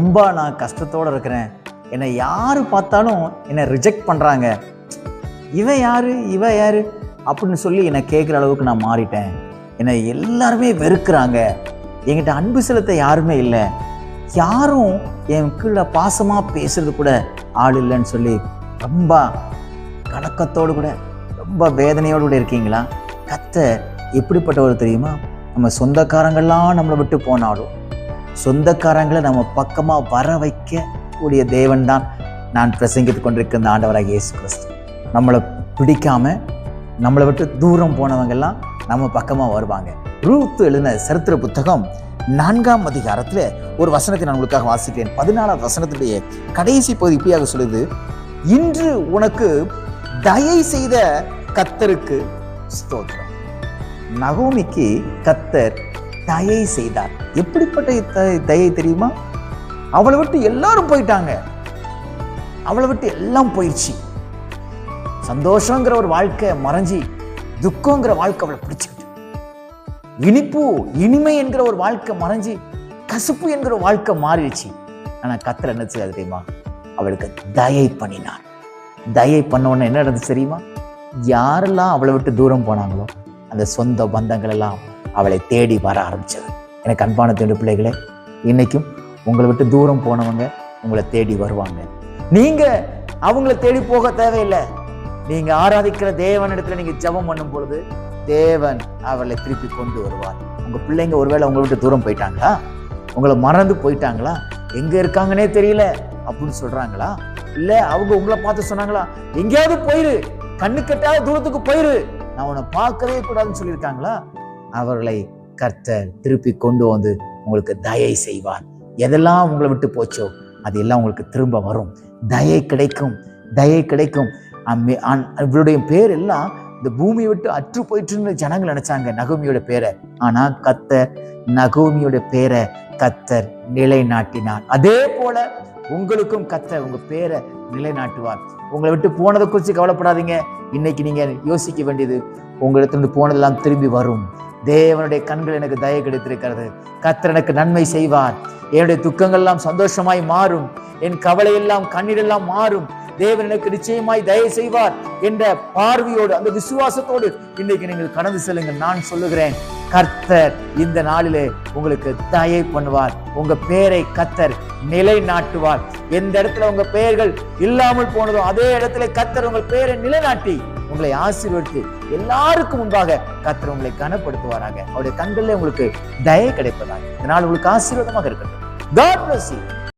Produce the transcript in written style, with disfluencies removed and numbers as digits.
ரொம்ப நான் கஷ்டத்தோடு இருக்கிறேன், என்னை யார் பார்த்தாலும் என்னை ரிஜெக்ட் பண்ணுறாங்க, இவன் யாரு அப்படின்னு சொல்லி என்னை கேட்குற அளவுக்கு நான் மாறிட்டேன், என்னை எல்லாருமே வெறுக்கிறாங்க, என்கிட்ட அன்பு செலுத்த யாருமே இல்லை, யாரும் என் கீழே பாசமாக பேசுறது கூட ஆள் இல்லைன்னு சொல்லி ரொம்ப கலக்கத்தோடு கூட ரொம்ப வேதனையோடு கூட இருக்கீங்களா? கர்த்தர் எப்படிப்பட்டவர் தெரியுமா? நம்ம சொந்தக்காரங்கள்லாம் நம்மளை விட்டு போனாலும் சொந்தக்காரங்களை நம்ம பக்கமாக வர வைக்கக்கூடிய தேவன் தான் நான் பிரசங்கித்து கொண்டிருக்கிற இந்த ஆண்டவராக இயேசு கிறிஸ்து. நம்மளை பிடிக்காம நம்மளை விட்டு தூரம் போனவங்கெல்லாம் நம்ம பக்கமாக வருவாங்க. ரூத் எழுதின சரித்திர புத்தகம் 4ஆம் அதிகாரத்தில் ஒரு வசனத்தை நான் உங்களுக்காக வாசிக்கிறேன். 14ஆம் வசனத்துடைய கடைசி பகுதி இப்படியாக சொல்லுது, இன்று உனக்கு தயை செய்த கர்த்தருக்கு ஸ்தோத்திரம். நகோமிக்கு கர்த்தர் தயை செய்தார். எப்படிப்பட்ட தயை தெரியுமா? அவளை விட்டு எல்லாரும் போயிட்டாங்க, அவளை விட்டு எல்லாம் போயிடுச்சு. சந்தோஷங்கிற ஒரு வாழ்க்கை மறைஞ்சி துக்கங்கிற வாழ்க்கை அவளை பிடிச்சுக்கிட்டு, இனிப்பு இனிமை என்கிற ஒரு வாழ்க்கை மறைஞ்சி கசப்பு என்கிற வாழ்க்கை மாறிடுச்சு. ஆனா கர்த்தர் என்ன செய்யாது தெரியுமா? அவளுக்கு தயை பண்ணினார். தயை பண்ண உடனே என்ன நடந்துச்சு தெரியுமா? யாரெல்லாம் அவளை விட்டு தூரம் போனாங்களோ அந்த சொந்த பந்தங்கள் எல்லாம் அவளை தேடி வர ஆரம்பிச்சது. எனக்கு அன்பான தேவனுடைய பிள்ளைகளே, இன்னைக்கும் உங்களை விட்டு தூரம் போனவங்க உங்களை தேடி வருவாங்க. நீங்க அவங்கள தேடி போக தேவையில்லை. நீங்க ஆராதிக்கிற தேவனிடத்துல நீங்க ஜெபம் பண்ணும் பொழுது தேவன் அவளை திருப்பி கொண்டு வருவார். உங்க பிள்ளைங்க ஒருவேளை உங்களை விட்டு தூரம் போயிட்டாங்களா, உங்களை மறந்து போயிட்டாங்களா, எங்க இருக்காங்கன்னே தெரியல அப்படின்னு சொல்றாங்களா, இல்ல அவங்க உங்களை பார்த்து சொன்னாங்களா, எங்கேயாவது போயிரு, கண்ணு கட்டாத தூரத்துக்கு போயிரு, நான் உன்னை பார்க்கவே கூடாதுன்னு சொல்லியிருக்காங்களா, அவர்களை கர்த்தர் திருப்பி கொண்டு வந்து உங்களுக்கு தயை செய்வார். எதெல்லாம் உங்களை விட்டு போச்சோ அது எல்லாம் உங்களுக்கு திரும்ப வரும். தயை கிடைக்கும், தயை கிடைக்கும். இவருடைய பேர் எல்லாம் இந்த பூமியை விட்டு அற்று போயிட்டு ஜனங்கள் நினைச்சாங்க நகோமியோட பேரை. ஆனா கர்த்தர் நகோமியோட பேரை கர்த்தர் நிலைநாட்டினார். அதே போல உங்களுக்கும் கர்த்தர் உங்க பேரை நிலைநாட்டுவார். உங்களை விட்டு போனதை குறித்து கவலைப்படாதீங்க. இன்னைக்கு நீங்க யோசிக்க வேண்டியது, உங்களிடத்திலிருந்து போனதெல்லாம் திரும்பி வரும். தேவனுடைய கண்கள் எனக்கு தயை கிடைத்திருக்கிறது, கர்த்தர் எனக்கு நன்மை செய்வார், என்னுடைய துக்கங்கள் எல்லாம் சந்தோஷமாய் மாறும், என் கவலை எல்லாம் கண்ணீரெல்லாம் மாறும், தேவன் எனக்கு நிச்சயமாய் தயை செய்வார் என்ற பார்வையோடு அந்த விசுவாசத்தோடு இன்னைக்கு நீங்கள் கடந்து செல்லுங்கள். நான் சொல்லுகிறேன், கர்த்தர் இந்த நாளிலே உங்களுக்கு தயை பண்ணுவார். உங்க பேரை கர்த்தர் நிலைநாட்டுவார். எந்த இடத்துல உங்க பெயர்கள் இல்லாமல் போனதோ அதே இடத்துல கர்த்தர் உங்கள் பெயரை நிலைநாட்டி உங்களை ஆசீர்வதித்து எல்லாருக்கும் முன்பாக கர்த்தர் உங்களை கனப்படுத்துவாராக. அவருடைய கண்களில் உங்களுக்கு தயை கிடைப்பதாக. இதனால் உங்களுக்கு ஆசீர்வாதமாக இருக்கட்டும். God bless you.